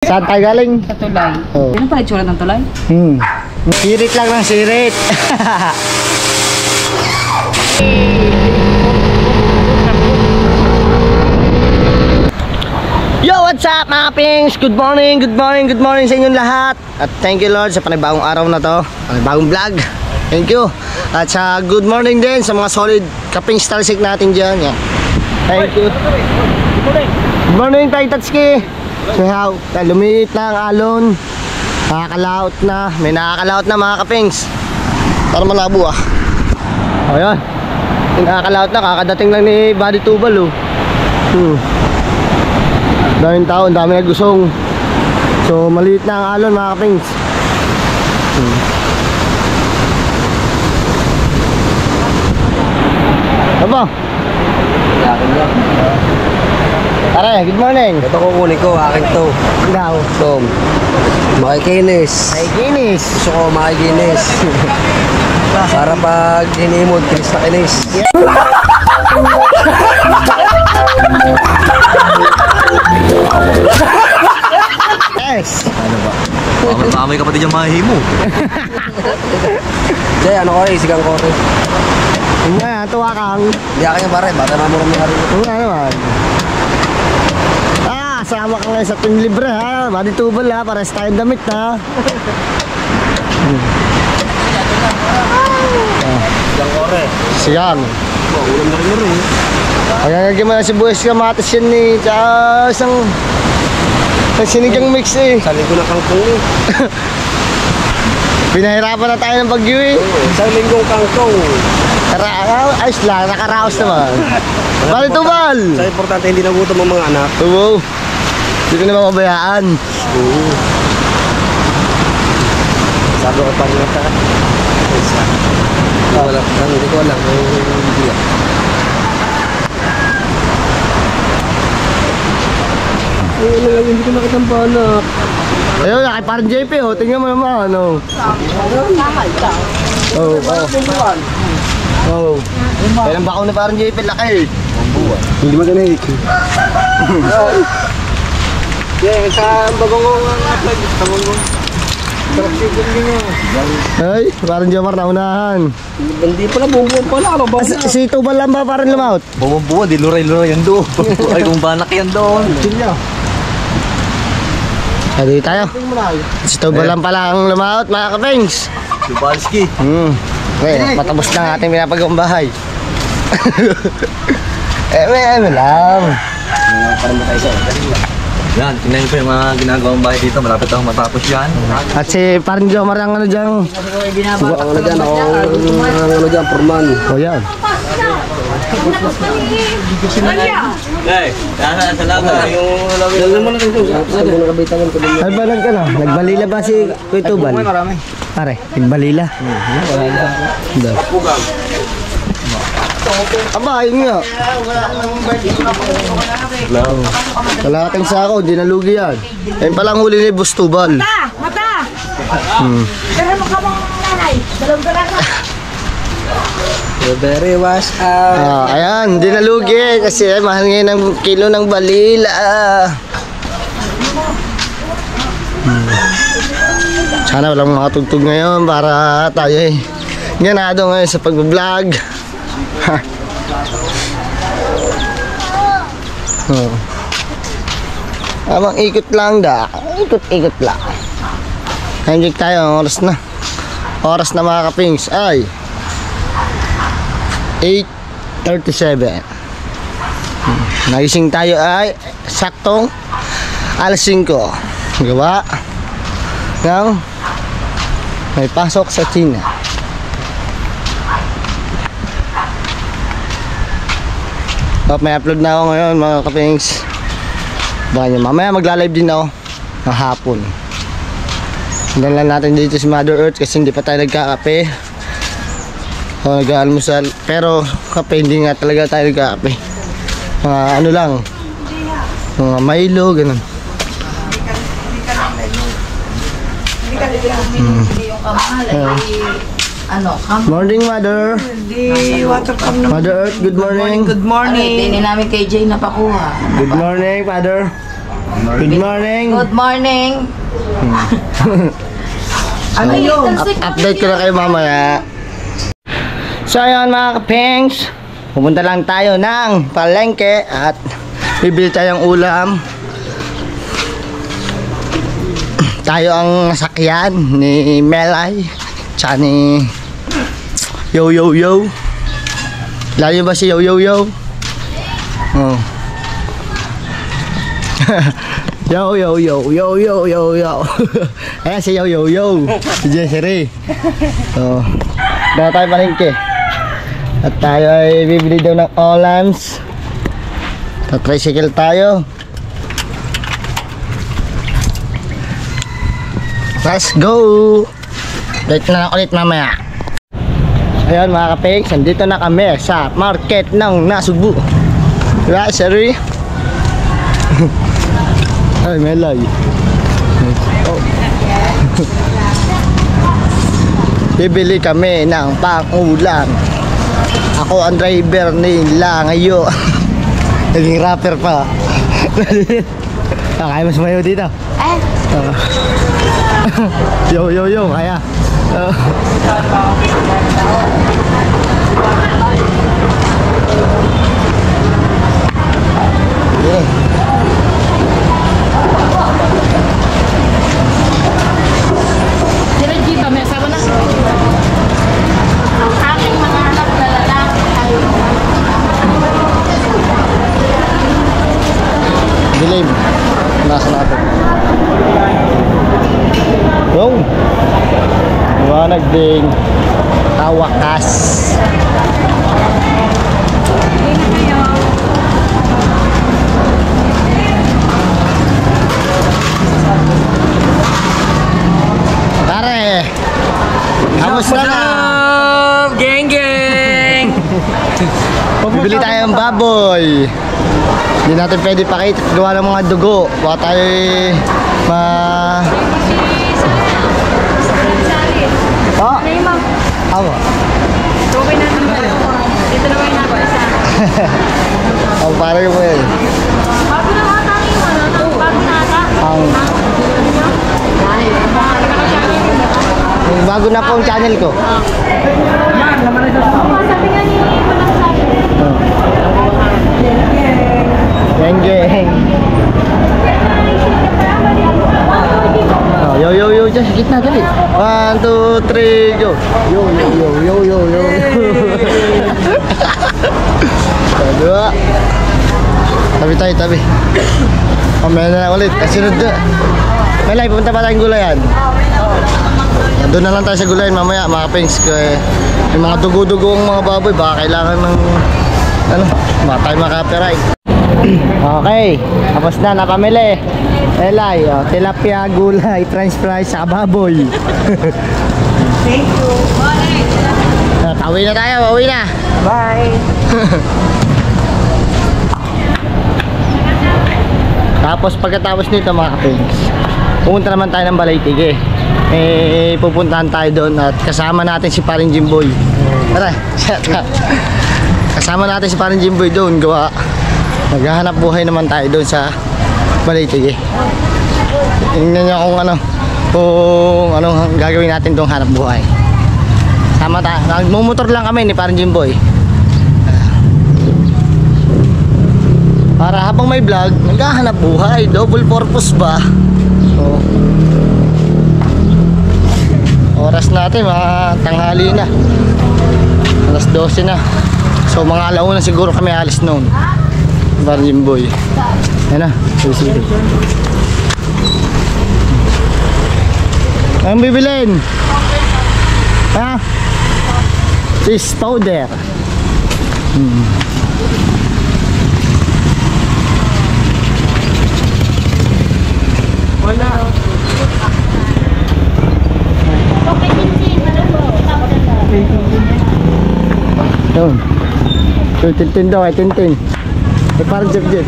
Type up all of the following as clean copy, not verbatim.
Saan tayo galing? Sa tulay. Oh. Ano pala itsura ng tulay? Sirit lang ng sirit. Yo, what's up mga pings? Good morning, good morning, good morning sa inyong lahat. At thank you Lord sa panibagong araw na to, panibagong vlog. Thank you. At sa good morning din sa mga solid kaping starsik natin dyan. Yeah. Thank you. Good morning Tay Tatsuki. So how, lumiit na ang alon. Nakakalaot na. May nakakalaot na mga kapings. Para malabo ah. O yan. Nakakalaot na. Kakadating lang ni Buddy Tubal oh. Daming tao, dami nagusong. So maliit na ang alon mga kapings. Aba? Tara, good morning. Ito kukunin ko, akin to. Ikaw. Tom. Makikinis. Makikinis. Gusto ko makikinis. Para pag hinimod, kinis na kinis. Yes. Ano ba? Mamay ka pati dyan mahimo. Jay, ano ko rin, sigang ko rin. Nga, tuwa kang. Hindi akin yung pare, bata na mo rin yung rin. Nga naman. Sama ka ngayon sa team libre ha. Buddy Tubal ha, pares tayong damit ha. Sigang kore. Sigang. Ulam na rin rin. Agagagin mo na si Buwes Kamatis yan eh. Tsaka isang sinigang mix eh. Sa linggo na kangkong eh. Pinahirapan na tayo ng bagyo eh. Sa linggong kangkong. Ayos lang, nakaraos naman. Buddy Tubal! Sa importante, hindi nagutom ang mga anak. Wow. Hindi ko na mapabayaan. Sabi ko pa rin ata. Hindi ko alam. Hindi ko nakita ang panak. Ayun, kay parang JP oh. Tingnan mo naman ano. Oh. Kailan ba ako na parang JP laki? Hindi maganig. Yeah, sa bagong Ay, parang Jomar na unahan. Hindi pala, buong pala. Si Tubal lang ba parang lumaut? Bumambuwa, di luray-luray yan doon. Ay, kung banak yan doon. Dito tayo. Si Tubal lang pala ang lumaut mga kapings. Dubalski. Okay, patapos na ang ating pinapagawang bahay. Eme lang. Parang makaisa. Yan, tingnan nyo pa yung mga ginagawang bahay dito. Malapit akong matapos yan. At si parang Jomar ang ano dyan. Ano dyan, Purman. O yan. Hey, salamat. Dala mo na rin ito. Sabi mo nakabitangan ko din. Ay, balag ka na. Nagbalila ba si Kuya Tubal? Pare, nagbalila. Aba, yun nga. Kalahating sako, di nalugi yan. Ayun palang huli ni Boss Tubal. Mata! Pero mo ka mong nanay. Dalawang dalaga. Very wash out. Ayan, di nalugi. Kasi mahal ngayon ang kilo ng balila. Sana walang makatugtog ngayon para tayo eh ganado ngayon sa pag-vlog. Abang ikot lang da. Ikot lang. Nandiyan tayo, oras na. Oras na mga kapings ay 8:37. Nagising tayo ay saktong alas 5. Gawa ng may pasok sa China. May upload na ako ngayon mga kapings. Baka nyo mamaya magla-live din ako ng hapon. Hindan lang natin dito si Mother Earth kasi hindi pa tayo nagkakape o nag-almusal. Pero kape hindi nga talaga tayo nagkakape. Mga ano lang, mga Milo, ganun. Morning Mother. Water pump naman. Mother Earth, good morning. Good morning. Tinin namin kay Jay na pakuha. Good morning Father. Good morning. Good morning. Ano yun? Update ko na kayo mamaya. So ayun mga kapings, pupunta lang tayo ng palengke at bibili tayong ulam. Tayo ang nasakyan ni Melay tsaka ni Yo Yo Yo. Lalo ba si Yo Yo Yo? Oh. Yo yo yo yo yo yo yo. Ayan si Yo Yo Yo, si Jessery. So, dito tayo palengke. At tayo ay bibili daw ng olams. Tricycle tayo. Let's go! Dito na lang ulit mamaya. Ayun mga kapiks, nandito na kami sa market ng Nasugbu. Diba, Sherry? Ay, Melay. Oh. Bibili kami ng pang-ulam. Ako ang driver nila ngayon. Naging rapper pa. Kaya mas mayo dito. Yo yo yo, kaya. Yeah. Sila G ba? May asawa na? Ang aking mga anak na lalaki ay Dilim. Nasa natin. Yung. Iwanag ding tawakas. Pare. Kamusta na? Geng geng! Bibili tayo ng baboy. Hindi natin pwede pakita gawa ng mga dugo. Baka tayo Oh? Awa. okay na naman. Dito na kayo nabasa. Oh, pare mo yan. Bago na ata yung ano? Bago na ata? Yung bago na po ang channel ko. Sabi nga ni walang sabi. Geng geng. Oh, yo yo yo, dyan sa gitna dali. 1, 2, 3, go. Yo yo yo yo yo yo. Dua. Tabi tayo, tabi. Mamaya na ulit. Kasunod na. Melay, pupunta pa tayong gulayan. Doon na lang tayo sa gulayan mamaya, mga pings. Yung mga dugo-dugo ang mga baboy, baka kailangan ng ano, baka tayo maka-copyright. Okay, tapos na, napamili. Melay, oh, tilapia, gulay, french fries, sa baboy. Thank you. Pauwi na tayo, pauwi na. Bye. Tapos pagkatapos nito mga kapings, pupunta naman tayo ng Balaytige. Pupuntahan tayo doon at kasama natin si Paring Jimboy. Tara, kasama natin si Paring Jimboy doon, gawa maghahanap buhay naman tayo doon sa Balaytige. Tingnan niyo kung anong gagawin natin doon hanap buhay. Sama tayo, nagmumotor lang kami ni Paring Jimboy. Para habang may vlog, naghahanap buhay. Double purpose ba? So, oras natin, mga tanghali na. Alas 12 na. So, mga alauna siguro kami alis noon. Parang Jimboy. Yan na. Sige. Anong bibilin? Ha? Cheese powder. Wala. Yun. Yung Tintin daw ay Tintin. Parang Jeff.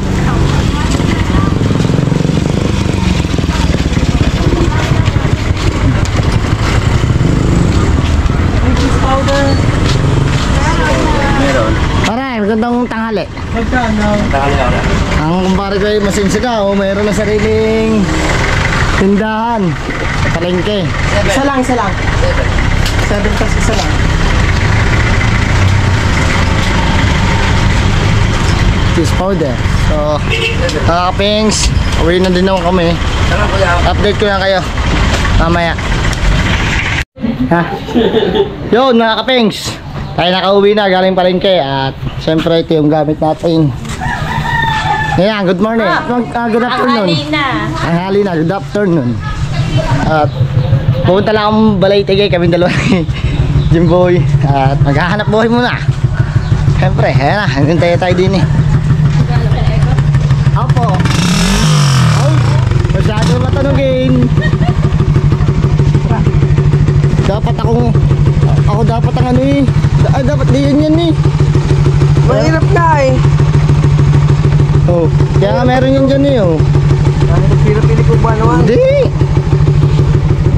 Pare, magandang tanghali. Magkano? Ang Ang kumpare ko ay Masinsigaw, mayroon na sariling tindahan sa palengke. Isa lang. 7 plus isa lang. Cheese powder. So, kakapings, uwi na din naman kami. Update ko na kayo mamaya. Ha? Yun mga kapings, tayo nakauwi na galing palengke. At syempre ito yung gamit natin. Ayan, good morning. Good afternoon. Anghali na, good afternoon. At pupunta lang akong Balay-Tigay, kaming dalawa ni Jimboy. At maghahanap buhay muna. Siyempre, ayan na, hintay tayo din eh. Opo. Oh, masyado matanungin. Dapat ako dapat ang ano eh. Dapat diyan yan eh. Mahirap na eh. Oh, kaya nga meron yun dyan eh oh. Pili ko ba naman? Hindi.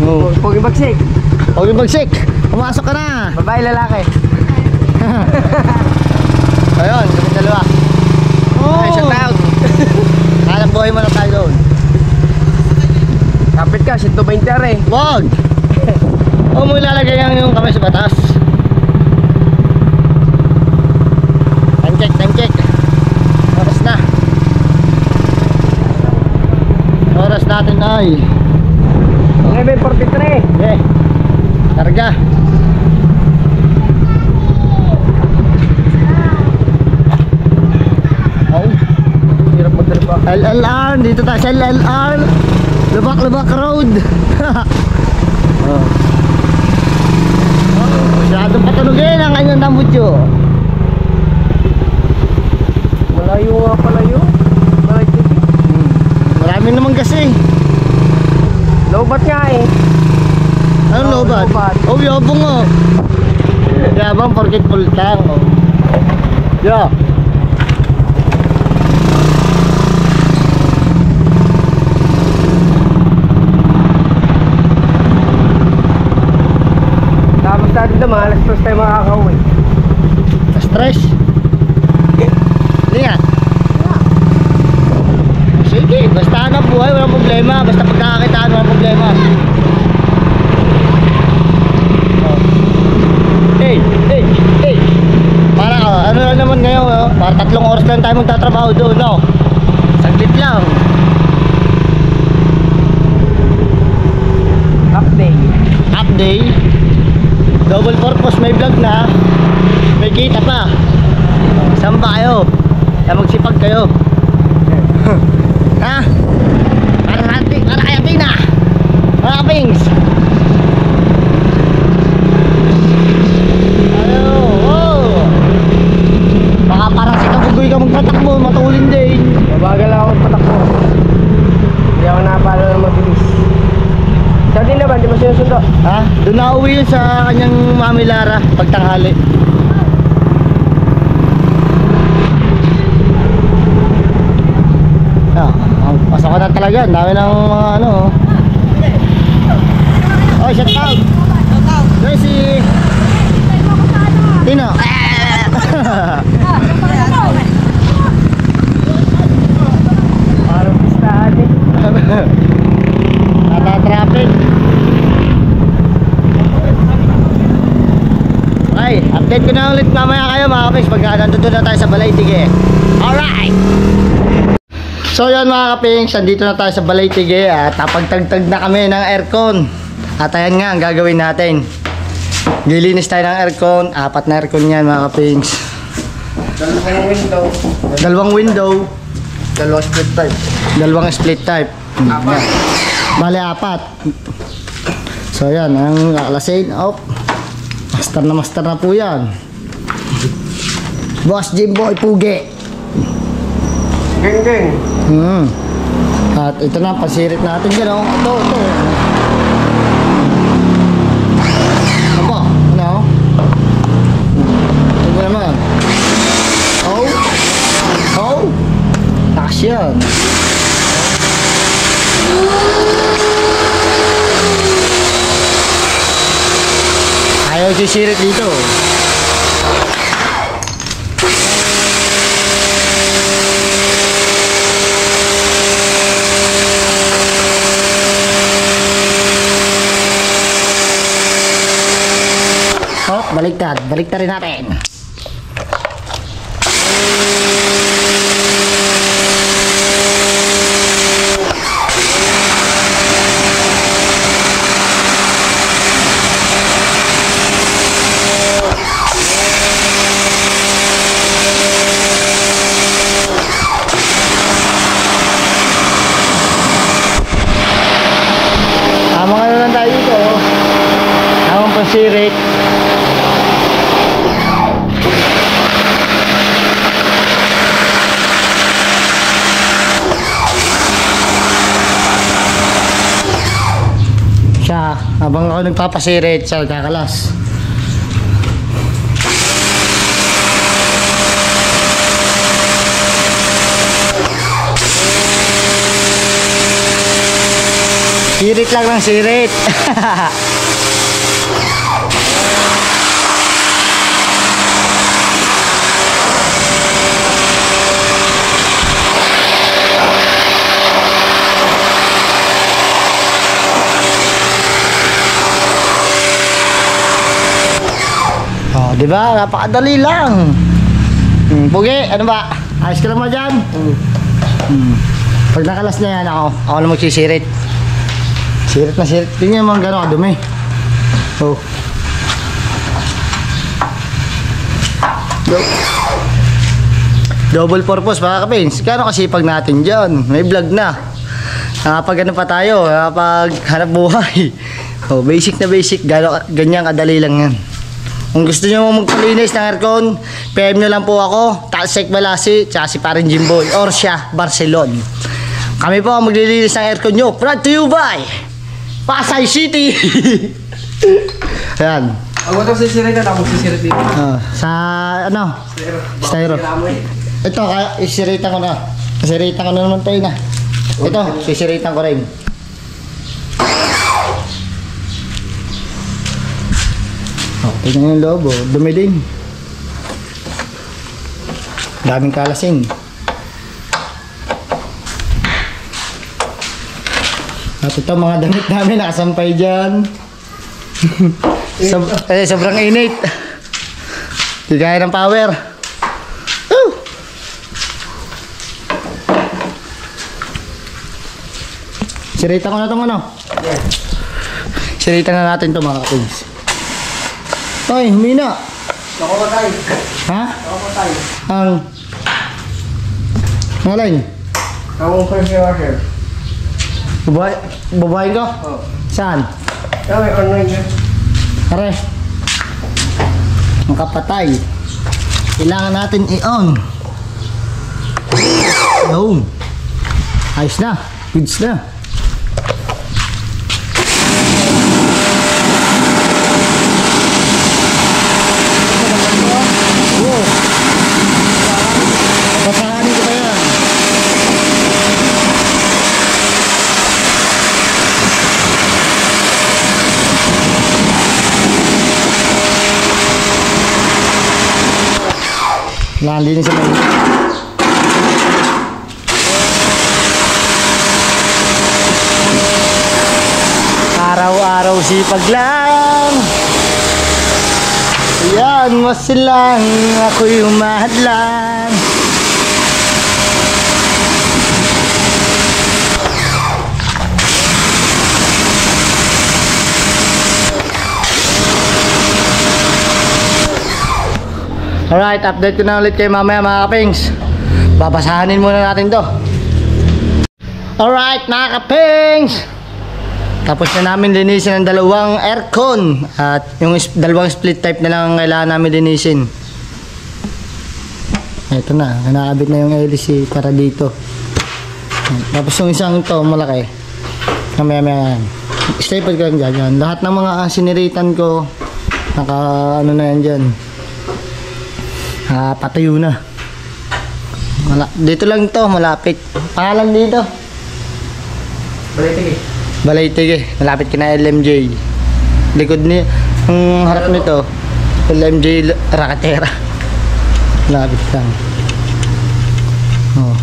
Oh, Pogi bagsik. okay bagsik. Pumasok ka na. Babae, lalaki. Ayun, kami dalawa. Oh. Ay, shout out. Hanap buhay mo na tayo doon. Kapit ka, 120 are. Wag! Huwag mo ilalagay yung kamay sa batas. Time check. Oras na. Oras natin ay 11:43. okay. Karga. Oh, Hirap magdalba. LLR, dito tayo sa LLR. Lubak Road. Oh. Masyadong patunugin ang kanyang tambutyo. Malayo nga pala yun. Marami naman kasi. Lobat nga eh. Anong lobat? lobat. Oh, yabang oh. Yabang porkit pultang oh. Yeah. Tapos natin naman, alas 2 tayo makakauwi. Stress. Hindi nga. Sige, basta hanap buhay, walang problema. Basta pagkakakitaan, walang problema. Oh. Hey. Para ano lang naman ngayon, oh. Para 3 oras lang tayo magtatrabaho doon, no? Saglit lang. Half day. Double purpose, may vlog na. May kita pa. Saan ba kayo? Kaya magsipag kayo. Ha? Para kaya Tina. Mga kapings. Ayo, wow. Baka parang si Kabugoy ka magpatakbo, matulin din. Mabagal ako patakbo. Hindi ako napalo na mabilis. Sa atin naman, di mo sinusundo. Ha? Doon na uwi yun sa kanyang Mami Lara pagtanghali. Pasok ko na talaga, ang dami ng mga ano. Oh, shout out. There's si Tino. Parang pistahan eh. Nata-traffic. Okay, update ko na ulit mamaya kayo mga kapis pagka nandun na tayo sa Balay-Tigay. Alright! So yun mga kapings, nandito na tayo sa Balay-Tigay at napagtagtag na kami ng aircon. At ayan nga ang gagawin natin. Gilinis tayo ng aircon, 4 na aircon yan mga kapings. Dalawang window. 2 window, 2 split type. 2 split type. Apat. Bale 4. So yan, ang kakalasin. Oh, master na po yan. Boss Jimboy Puge. Geng. At ito na, pasirit natin dyan. Oh. Ito. Apa? Ano? Ito naman. Oh. Takas yan. Ayaw sisirit dito. baliktad. Baliktarin natin. Tama ka na lang tayo dito. Tamang pansirit. Siya, habang ako nagpapasirit, siya kakalas. Sirit lang ng sirit. Oh, di ba? Napakadali lang. Pugi, ano ba? Ayos ka lang mo dyan? Pag nakalas na yan, ako na magsisirit. Sirit na sirit. Tingnan mo ang gano'n kadumi. Oh. Double purpose mga kapins. Gano'n kasipag natin dyan. May vlog na. Nakapag ano pa tayo. Nakapag hanap buhay. Oh, basic na basic. Ganyan kadali lang yan. Kung gusto nyo magpalinis ng aircon, PM nyo lang po ako, Talsek Balasi, tsaka si Parin Jimboy, or siya, Barcelon. Kami po ang maglilinis ng aircon nyo. Brought to you by Pasay City! Ayan. Ako ito sisirit at ako sisirit dito. Sa ano? Styro. Ito, isiritan ko na. Isiritan ko na naman tayo na. Ito, sisiritan ko rin. Tingnan yung loob, dumi din. Daming kalasin. At ito mga damit namin nakasampay dyan. Sobrang init. Hindi kaya ng power. Siritan ko na itong ano. Siritan na natin ito mga kapins. Ay, humina. Nakapatay. Ha? Nakapatay. Ang ngalan? Ang first washer. Babae ko? Oo. Saan? May online dyan. Are. Makapatay. Kailangan natin i-on. Yun. Ayos na. Goods na. Pasahanin ko ba yan? Nalinis sa mga araw-araw sipag lang. Yan mo silang ako'y umahadlang. Alright, update ko na ulit kayo mamaya mga kapings. Babasahanin muna natin to. Alright mga kapings, tapos na namin linisin ang dalawang aircon. At yung dalawang split type na lang ang kailangan namin linisin. Ito na, nakakabit na yung LC para dito. Tapos yung isang to malaki, mamaya yan. Staple ko lang dyan. Lahat ng mga siniritan ko naka ano na yan dyan. Patayo na. Dito lang to, malapit. Pangalan dito? Balitig eh. Balaytig eh. Malapit ka na LMJ. Likod ni, ang harap nito, LMJ Rakatera. Malapit lang. Oh.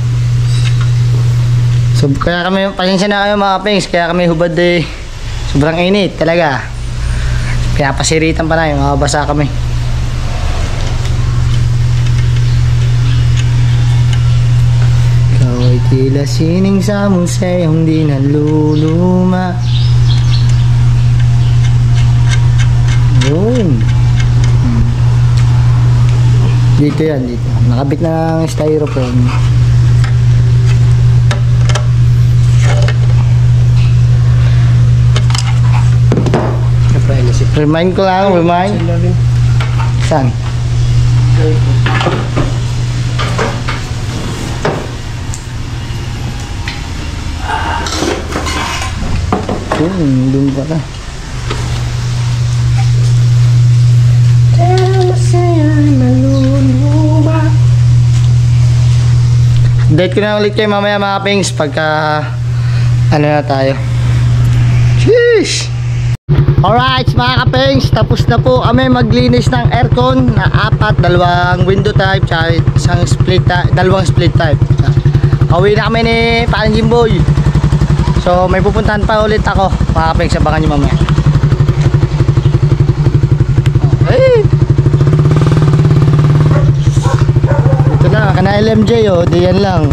So, kaya kami, pasensya na kayo mga kapings, kaya kami hubad eh. Sobrang init talaga. Pinapasiritan pa na, mababasa kami. Ikaw ay tila sining sa museyong di naluluma. Yun. Dito yan, dito. Nakabit na ng styrofoam. Remind ko lang, remind. Saan? Doon pala. Date ko na ulit kayo mamaya mga pings pagka ano na tayo. Sheesh! Alright mga kapings, tapos na po kami maglinis ng aircon na 4, dalawang window type tsaka isang split type, dalawang split type. Pauwi na kami ni Parang Jimboy. So may pupuntahan pa ulit ako mga kapings, abangan nyo mamaya. Okay. Ito na, kana LMJ oh, diyan lang.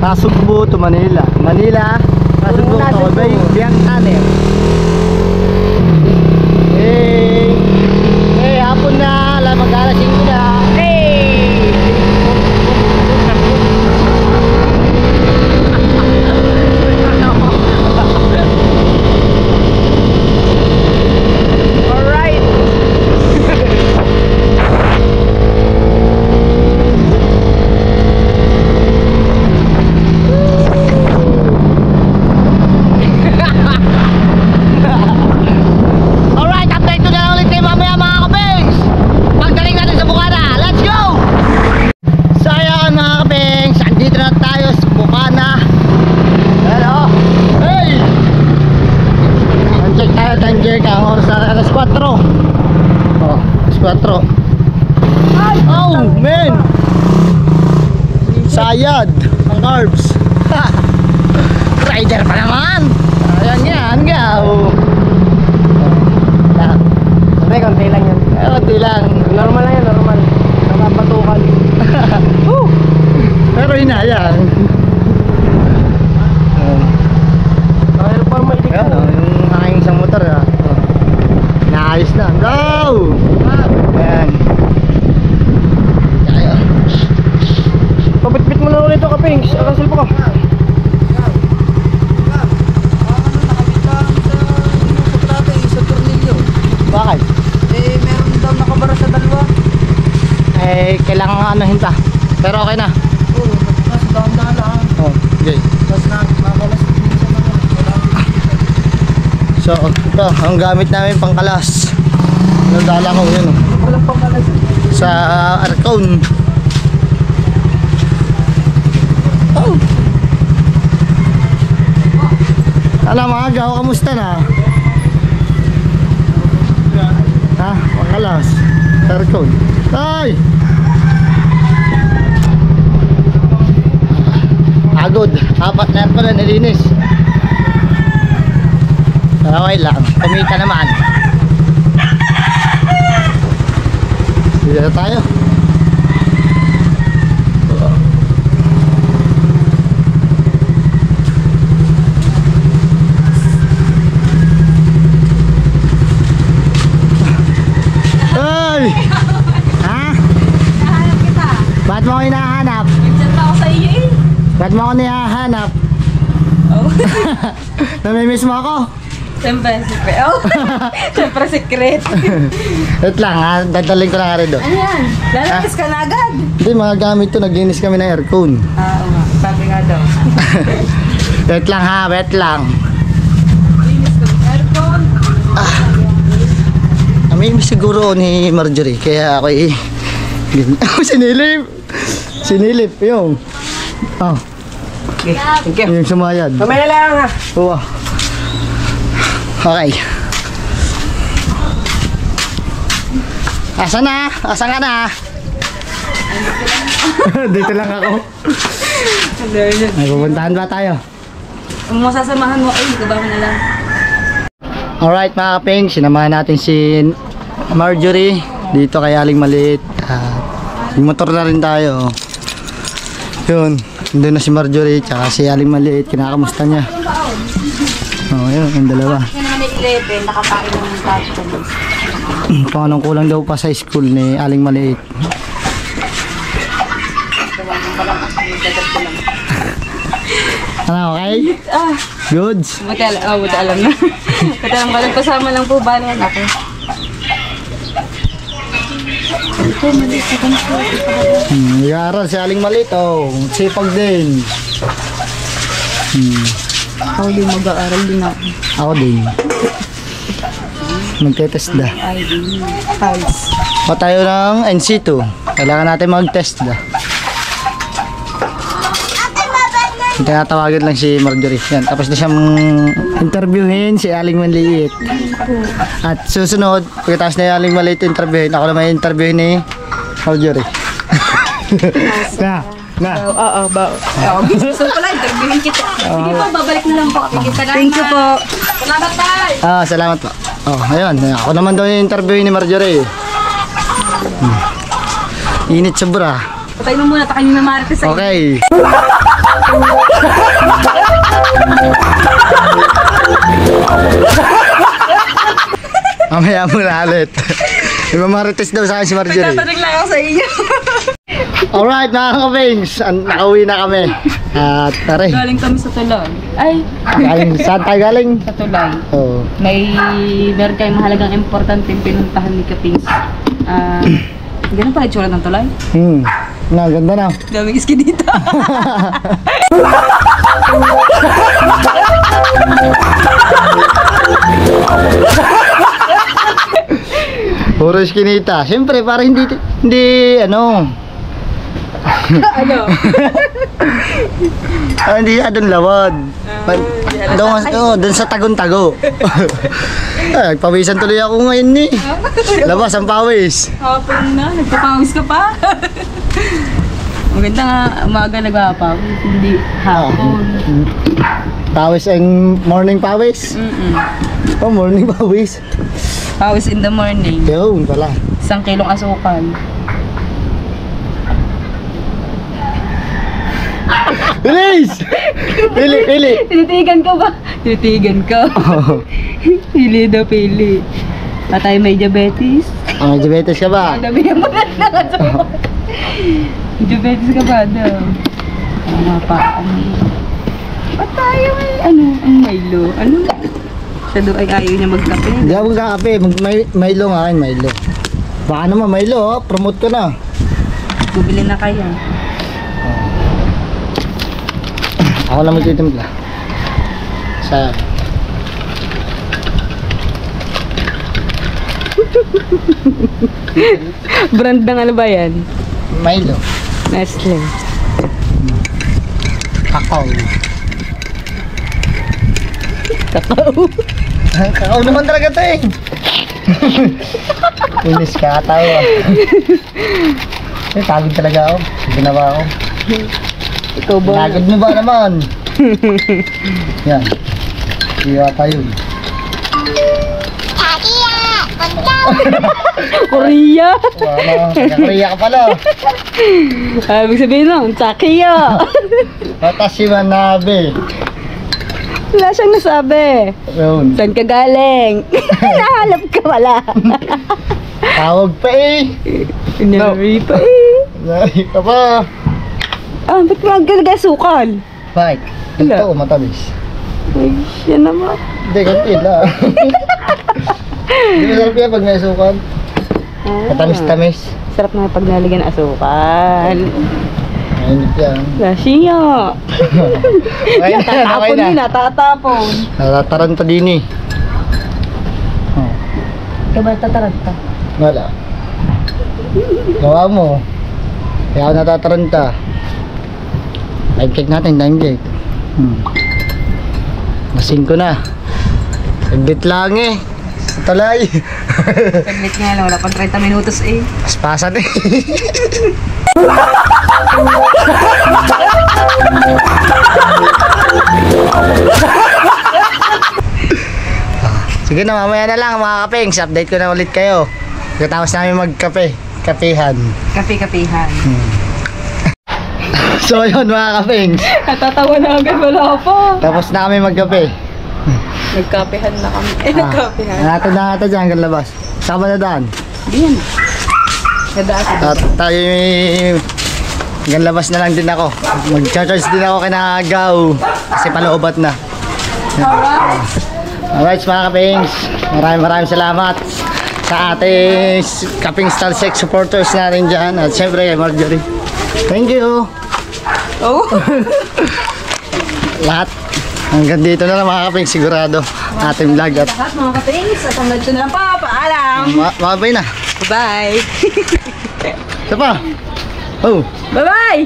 Pasugbo to Manila. Manila, Pasugbo to Bay, Biang Taner. Hey! Hey, hapon na, alam mag-alasing ko na. Hey! Alright! Oh, man! Sayad ang carbs. Rider pa naman. Ayan nga. Oh. May konti lang yan. Konti lang. Normal lang yan, normal. Nakapatukan. Pero hinayang. Kaya pa maitik Ayan, yung aking isang motor. Naayos na. Go! Ayan. Pabitbit mo na ulit ito kapings. Akasil po ka. Bakit? Eh, meron daw nakabara sa dalawa. Eh, kailangan anuhin pa. Pero okay na. Oo, mas dahan-dahan lang. Oh, okay. Tapos nakalas din siya naman. So, ito, ang gamit namin pangkalas. Nagdala ko yun. Walang pangkalas. Sa Arcon. Oh. Alam mga agaw, kamusta na? Ha? Pangkalas. Sa Arcon. Ay! Agod. 4 na Arcon na nilinis. Okay lang. Kumita naman. Dito na tayo. Ba't mo ako nihahanap? Oh. Namimiss mo ako? Siyempre, secret. Oh. Siyempre, secret. Wait lang ha, dadalhin ko lang nga rin doon. Ano yan? Lalabas ka na agad. Hindi, mga gamit to, naglinis kami ng aircon. Oo nga, sabi nga daw. Wait lang ha, wait lang. Aircon. Namimiss siguro ni Marjorie, kaya ako sinilip. Sinilip, yung. Oh, Okay, thank you. yung sumayad. Mamaya na lang ha. Oo. Okay. Asa na? Asa ka na? Dito lang ako. May pupuntahan ba tayo? Kung masasamahan mo, ay, hindi ko ba na lang. Alright mga kapeng, sinamahan natin si Marjorie dito kay Aling Maliit. Yung motor na rin tayo. Yun, doon na si Marjorie tsaka si Aling Maliit, kinakamusta niya. Oh, yun, yung dalawa. Kaya naman ay 11, nakakain naman yung touch ko. Kung anong kulang daw pa sa school ni Aling Maliit. Ano, okay? Goods? Buti alam na. Buti alam ko lang, kasama lang po ba naman ako. Nag-aaral si Aling Maliit, oh. Sipag din. Ako din mag-aaral din ako. Ako din. Magte-test da. ID, files. Pa tayo ng NC2. Kailangan natin mag-test da. Tinatawagan lang si Marjorie. Yan. Tapos na siyang interviewin si Aling Maliit. At susunod, pagkatapos na Aling Maliit interviewin, ako naman interviewin ni Marjorie. Na. Oo, gusto ko lang, interviewin kita. Sige po, babalik na lang po. Thank you po. Salamat tayo. Salamat po. Oh, ayun. Ako naman daw yung interviewin ni Marjorie. Init sobra. Patay mo muna, takin na Marites sa'yo. Okay. Mamaya muna ulit. Imamarites daw sa akin si Marjorie. Tatanong lang ako sa inyo. Alright mga ka-Pings, nakauwi na kami. At tari, Galing kami sa Tulay. Ay, saan tayo galing? sa Tulay. Oh. Meron kayong mahalagang importante pinuntahan ni Kapings. Ganun pala itsura ng Tulay. Ganda na. Daming iski dito. Puro iskinita. Siyempre, para hindi ano. Ano? Hindi adon lawad. Doon sa tagon-tago. Pawisan tuloy ako ngayon ni. Labas ang pawis. Hapon na, nagpapawis ka pa. Maganda nga, umaga nagpapawis, hindi hapon. Pawis ang morning pawis? Oh, morning pawis. Pawis in the morning. Yun pala. 1 kilong asukal. Bilis! Pili! Tinitigan ko ba? Tinitigan ko. Pili daw, pili. Patay may diabetes. May diabetes ka ba? Sabihin mo na lang asukal. May diabetes ka ba daw? Ba't tayo may ang Milo? Ano? Siya doon ay ayaw niya magkape. Hindi ako magkakape. Milo nga akin, Milo. Baka naman Milo, oh. Promote ko na. Bubili na kayo. Ako lang magtitimpla. Sa... Brand ng ano ba yan? Milo. Nestle. Kakao. Kakao. Kakao naman talaga ito eh. Inis ka, tawa. Tagod talaga ako. Ginawa ako. Ikaw ba? Nagod mo ba naman? Yan. Iwa tayo. Korea! Wala, Korea ka pala. Ibig sabihin lang, Takiya! Watashi wa nabe. Wala siyang nasabi. Yun. Saan ka galing? Nahalap ka wala. Tawag pa eh. Nari pa eh. Nari ka pa. Ah, ba't maglalagay sukal? Bakit? Ito, matamis. Ay, yan naman. Hindi, konti lang. Hindi masarap yan pag may sukan. Matamis-tamis. Sarap na pag nalagyan ng asukal. Mainit yan. Lashiya. Okay na, okay Tatapon na. din, natatapon. Natataranta din eh. Oh, Ikaw ba tataranta? wala. Gawa mo. Kaya ako natataranta. Time check natin, time check. Nasing ko na. Saglit lang eh. Talay. Saglit nga lang, wala pang 30 minutos eh. Paspasan eh. Sige na, mamaya na lang mga kapings. Update ko na ulit kayo. Pagkatapos namin magkape. Kapehan. Kape-kapehan. So yun mga kapings. Natatawa na agad, wala pa. Tapos na kami magkape. Nagkapehan na kami. Nagkapehan. Nato na ata dyan, kalabas. Sama na daan. Di yan. Nadaan. At tayo hanggang labas na lang din ako. Mag-charge din ako kina Gaw. Kasi paloobat na. Alright mga kapings. Maraming salamat sa ating Kaping Star Sex supporters natin dyan. At syempre kay Marjorie. Thank you. Oh. Lahat. Hanggang dito na lang mga kapings. Sigurado ating vlog. At Lahat mga kapings, at hanggang dito na lang pa. Paalam. mabay na. Bye. Isa pa. Oh. Bye-bye.